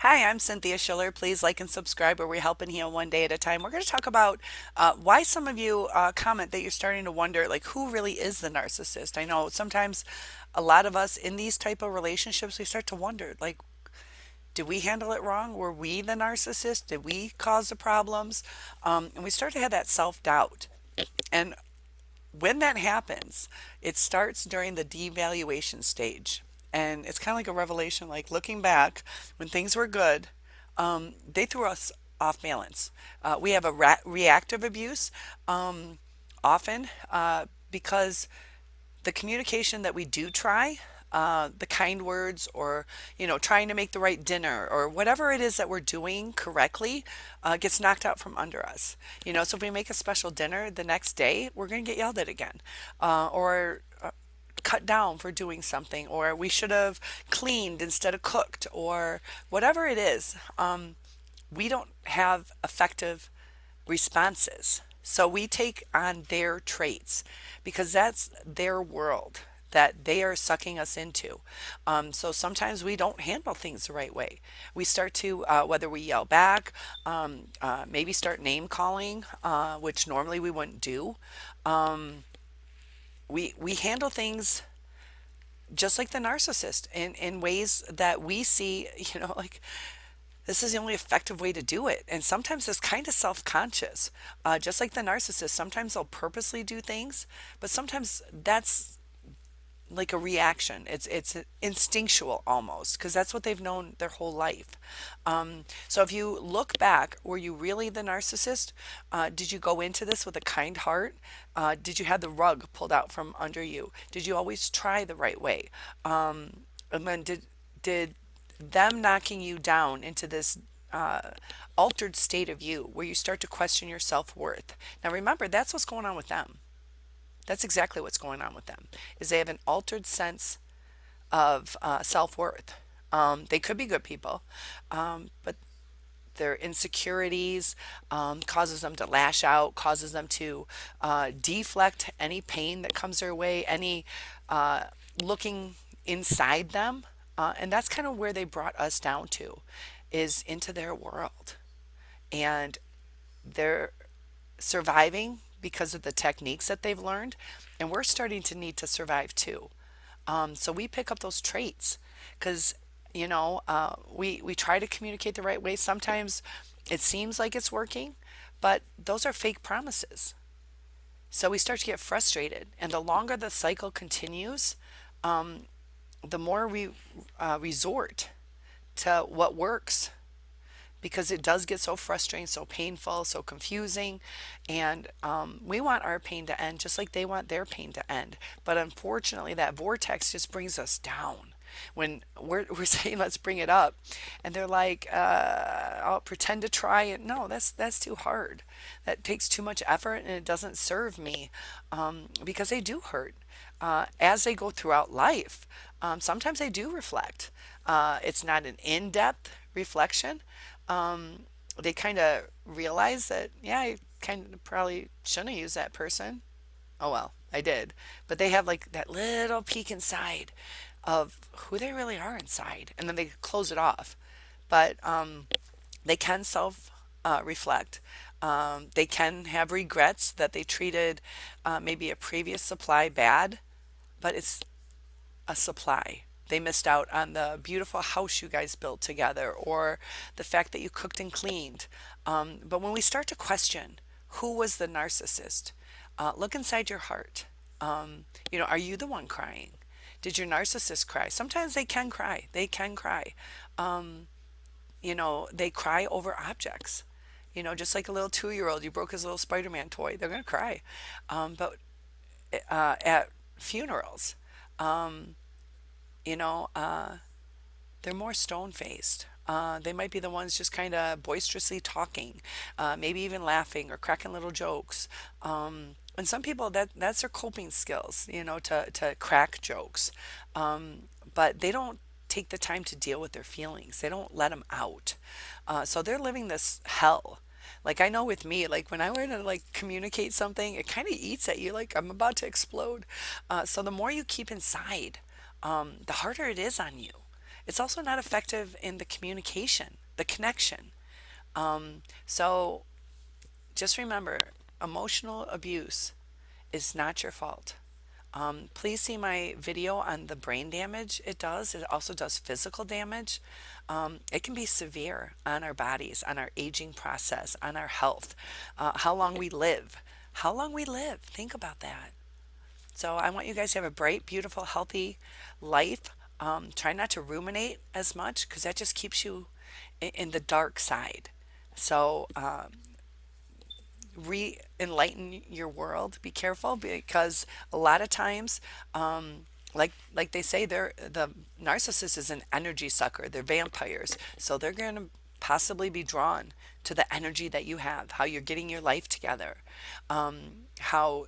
Hi, I'm Cynthia Schiller. Please like and subscribe where we help and heal one day at a time. We're going to talk about why some of you comment that you're starting to wonder, like, who really is the narcissist? I know sometimes a lot of us in these type of relationships, we start to wonder, like, did we handle it wrong? Were we the narcissist? Did we cause the problems? And we start to have that self-doubt. And when that happens, it starts during the devaluation stage. And it's kind of like a revelation, like looking back when things were good, they threw us off balance. We have a reactive abuse often because the communication that we do try, the kind words, or trying to make the right dinner, or whatever it is that we're doing correctly, gets knocked out from under us. So if we make a special dinner the next day, we're going to get yelled at again, or cut down for doing something, or we should have cleaned instead of cooked, or whatever it is. We don't have effective responses. So we take on their traits because that's their world that they are sucking us into. So sometimes we don't handle things the right way. We start to, whether we yell back, maybe start name calling, which normally we wouldn't do. Um, we handle things just like the narcissist in ways that we see, like this is the only effective way to do it. And sometimes it's kind of self conscious. Just like the narcissist, sometimes they'll purposely do things, but sometimes that's like a reaction. It's instinctual almost because that's what they've known their whole life. So if you look back, were you really the narcissist? Did you go into this with a kind heart? Did you have the rug pulled out from under you? Did you always try the right way? And then did them knocking you down into this uh, altered state of you where you start to question your self-worth? Now remember, that's what's going on with them. That's exactly what's going on with them, is they have an altered sense of self-worth. They could be good people, but their insecurities causes them to lash out, causes them to deflect any pain that comes their way, any uh, looking inside them. And that's kind of where they brought us down to, is into their world. And they're surviving because of the techniques that they've learned. And we're starting to need to survive too. So we pick up those traits because, we try to communicate the right way. Sometimes it seems like it's working, but those are fake promises. So we start to get frustrated. And the longer the cycle continues, the more we resort to what works because it does get so frustrating, so painful, so confusing. And we want our pain to end just like they want their pain to end. But unfortunately, that vortex just brings us down. When we're saying let's bring it up, and they're like, I'll pretend to try it. No, that's too hard. That takes too much effort, and it doesn't serve me because they do hurt as they go throughout life. Sometimes they do reflect. It's not an in-depth reflection. um, they kind of realize that, yeah, I kind of probably shouldn't have used that person. Oh well, I did. But they have like that little peek inside of who they really are inside, and then they close it off. But they can self reflect. They can have regrets that they treated maybe a previous supply bad, but it's a supply. They missed out on the beautiful house you guys built together, or the fact that you cooked and cleaned. But when we start to question who was the narcissist, look inside your heart. Are you the one crying? Did your narcissist cry? Sometimes they can cry. They can cry. Um, they cry over objects. Just like a little 2-year-old, you broke his little Spider-Man toy. They're going to cry. But at funerals, um, you know, uh, they're more stone faced. They might be the ones just kind of boisterously talking, maybe even laughing or cracking little jokes. And some people that's their coping skills, to crack jokes. But they don't take the time to deal with their feelings. They don't let them out. So they're living this hell. Like I know with me, like when I were to like communicate something, it kind of eats at you like I'm about to explode. So the more you keep inside, the harder it is on you. It's also not effective in the communication, the connection. So just remember, emotional abuse is not your fault. Please see my video on the brain damage it does. It also does physical damage. It can be severe on our bodies, on our aging process, on our health, how long we live. How long we live. Think about that. So I want you guys to have a bright, beautiful, healthy life. Try not to ruminate as much because that just keeps you in the dark side. So re-enlighten your world. Be careful because a lot of times, like they say, the narcissist is an energy sucker. They're vampires, so they're going to possibly be drawn to the energy that you have, how you're getting your life together, how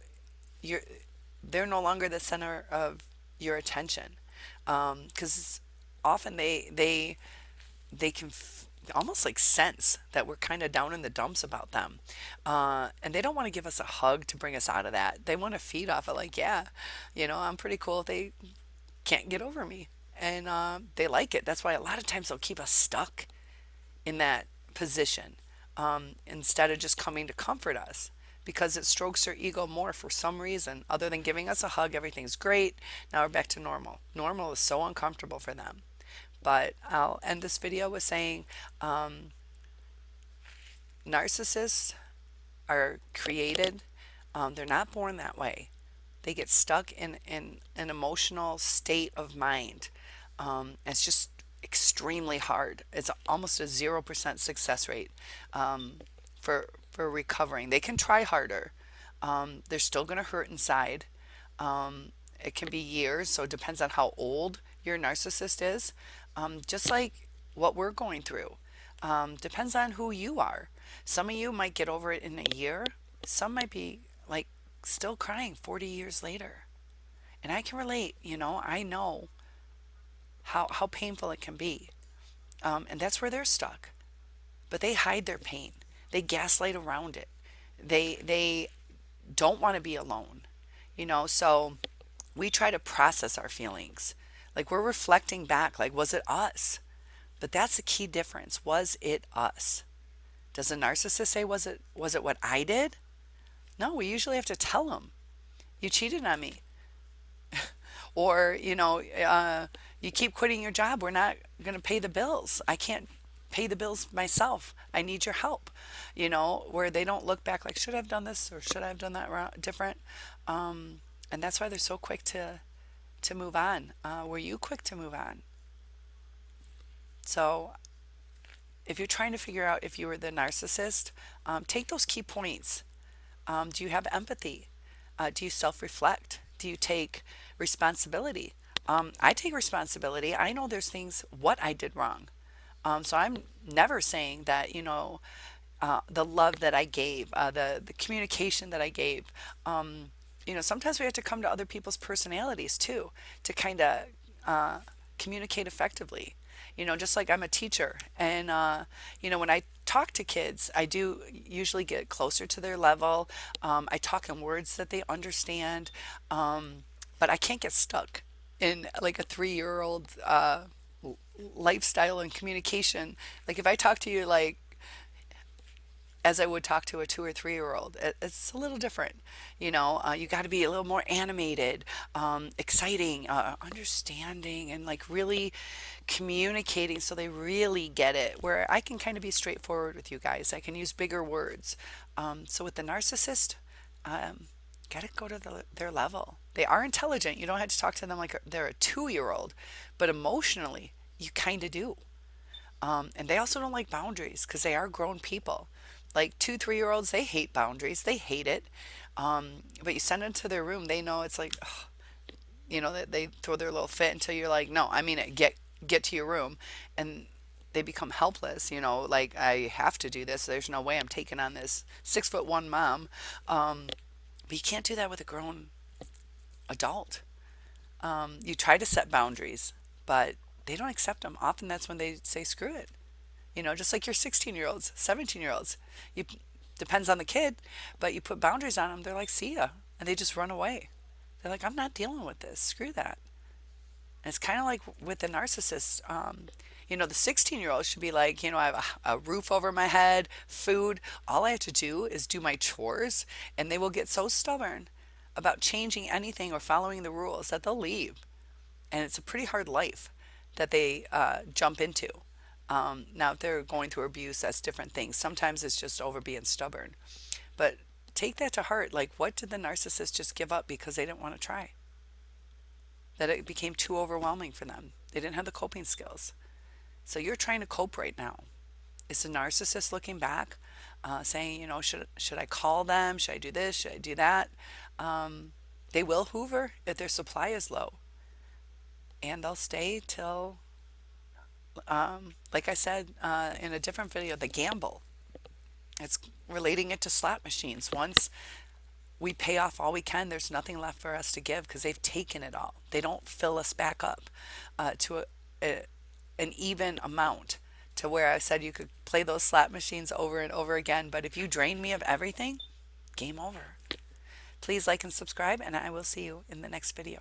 you're they're no longer the center of your attention, because often they can almost like sense that we're kind of down in the dumps about them. And they don't want to give us a hug to bring us out of that. They want to feed off of, like, yeah, I'm pretty cool if they can't get over me. And they like it. That's why a lot of times they'll keep us stuck in that position, instead of just coming to comfort us, because it strokes their ego more for some reason other than giving us a hug. Everything's great. Now we're back to normal. Normal is so uncomfortable for them. But I'll end this video with saying, narcissists are created. They're not born that way. They get stuck in an emotional state of mind. It's just extremely hard. It's almost a 0% success rate, for recovering. They can try harder. They're still going to hurt inside. It can be years, so it depends on how old your narcissist is. Just like what we're going through. Depends on who you are. Some of you might get over it in a year. Some might be like still crying 40 years later. And I can relate, I know how painful it can be. And that's where they're stuck. But they hide their pain. They gaslight around it. They don't want to be alone. So we try to process our feelings. Like we're reflecting back, like, was it us? But that's the key difference. Was it us? Does a narcissist say, was it what I did? No, we usually have to tell them, you cheated on me. Or, you keep quitting your job. We're not going to pay the bills. I can't pay the bills myself. I need your help. Where they don't look back like, should I have done this or should I have done that different? And that's why they're so quick to move on. Were you quick to move on? So if you're trying to figure out if you were the narcissist, take those key points. Do you have empathy? Do you self-reflect? Do you take responsibility? I take responsibility. I know there's things what I did wrong. So I'm never saying that, the love that I gave, the communication that I gave. Sometimes we have to come to other people's personalities too to kind of communicate effectively. Just like I'm a teacher, and when I talk to kids, I do usually get closer to their level. I talk in words that they understand, but I can't get stuck in like a 3-year-old lifestyle and communication. Like if I talk to you like as I would talk to a 2 or 3-year-old. It's a little different. You got to be a little more animated, exciting, understanding, and like really communicating so they really get it. Where I can kind of be straightforward with you guys. I can use bigger words. So with the narcissist, got to go to their level. They are intelligent. You don't have to talk to them like they're a 2-year-old, but emotionally, you kind of do. And they also don't like boundaries because they are grown people. Like 2, 3-year-olds, they hate boundaries. They hate it. But you send them to their room, they know it's like, ugh, they throw their little fit until you're like, no, I mean it. Get to your room, and they become helpless. Like I have to do this. There's no way I'm taking on this 6'1" mom. But you can't do that with a grown adult. You try to set boundaries, but they don't accept them. Often that's when they say, screw it. Just like your 16-year-olds, 17-year-olds. You depends on the kid, but you put boundaries on them, they're like, see ya. And they just run away. They're like, I'm not dealing with this. Screw that. And it's kind of like with the narcissist. The 16-year-old should be like, I have a roof over my head, food. All I have to do is do my chores, and they will get so stubborn about changing anything or following the rules that they'll leave. And it's a pretty hard life that they jump into. Now, if they're going through abuse, that's different things. Sometimes it's just over being stubborn. But take that to heart. Like, what did the narcissist just give up because they didn't want to try? That it became too overwhelming for them. They didn't have the coping skills. So you're trying to cope right now. Is the narcissist looking back, saying, should I call them? Should I do this? Should I do that? They will hoover if their supply is low, and they'll stay till, like I said in a different video, the gamble. It's relating it to slot machines. Once we pay off all we can, there's nothing left for us to give because they've taken it all. They don't fill us back up to an even amount to where I said you could play those slot machines over and over again. But if you drain me of everything, game over. Please like and subscribe, and I will see you in the next video.